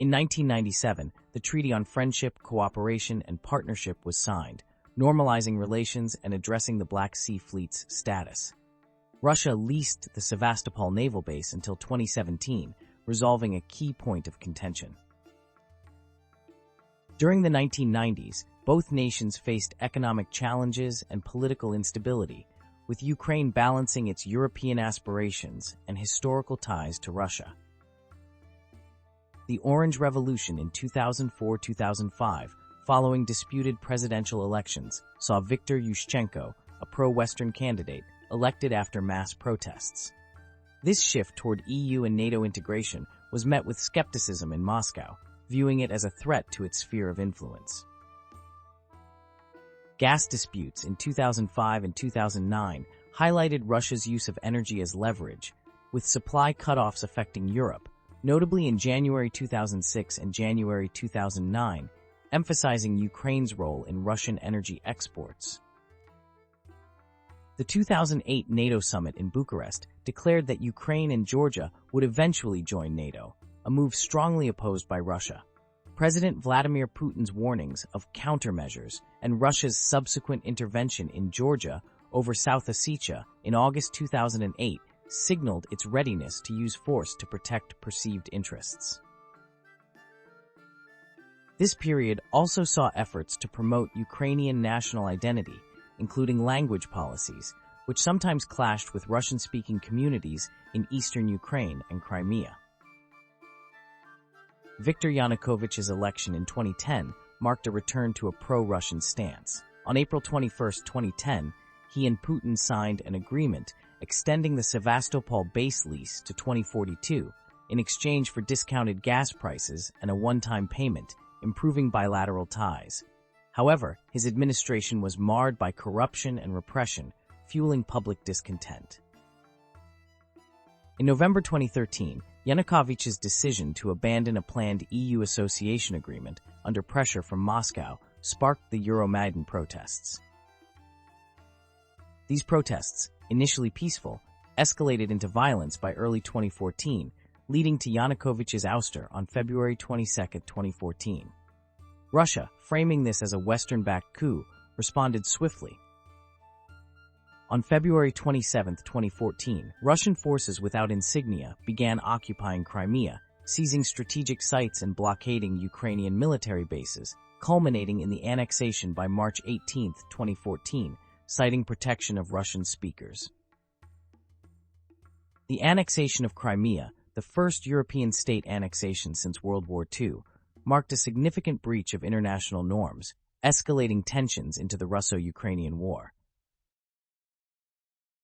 In 1997, the Treaty on Friendship, Cooperation, and Partnership was signed, normalizing relations and addressing the Black Sea Fleet's status. Russia leased the Sevastopol naval base until 2017, resolving a key point of contention. During the 1990s, both nations faced economic challenges and political instability, with Ukraine balancing its European aspirations and historical ties to Russia. The Orange Revolution in 2004-2005, following disputed presidential elections, saw Viktor Yushchenko, a pro-Western candidate, elected after mass protests. This shift toward EU and NATO integration was met with skepticism in Moscow, viewing it as a threat to its sphere of influence. Gas disputes in 2005 and 2009 highlighted Russia's use of energy as leverage, with supply cutoffs affecting Europe, notably in January 2006 and January 2009, emphasizing Ukraine's role in Russian energy exports. The 2008 NATO summit in Bucharest declared that Ukraine and Georgia would eventually join NATO, a move strongly opposed by Russia. President Vladimir Putin's warnings of countermeasures and Russia's subsequent intervention in Georgia over South Ossetia in August 2008 signaled its readiness to use force to protect perceived interests. This period also saw efforts to promote Ukrainian national identity, including language policies, which sometimes clashed with Russian-speaking communities in eastern Ukraine and Crimea. Viktor Yanukovych's election in 2010 marked a return to a pro-Russian stance. On April 21, 2010, he and Putin signed an agreement extending the Sevastopol base lease to 2042 in exchange for discounted gas prices and a one-time payment, improving bilateral ties. However, his administration was marred by corruption and repression, fueling public discontent. In November 2013, Yanukovych's decision to abandon a planned EU association agreement under pressure from Moscow sparked the Euromaidan protests. These protests, initially peaceful, escalated into violence by early 2014, leading to Yanukovych's ouster on February 22, 2014. Russia, framing this as a Western-backed coup, responded swiftly. On February 27, 2014, Russian forces without insignia began occupying Crimea, seizing strategic sites and blockading Ukrainian military bases, culminating in the annexation by March 18, 2014, citing protection of Russian speakers. The annexation of Crimea, the first European state annexation since World War II, marked a significant breach of international norms, escalating tensions into the Russo-Ukrainian War.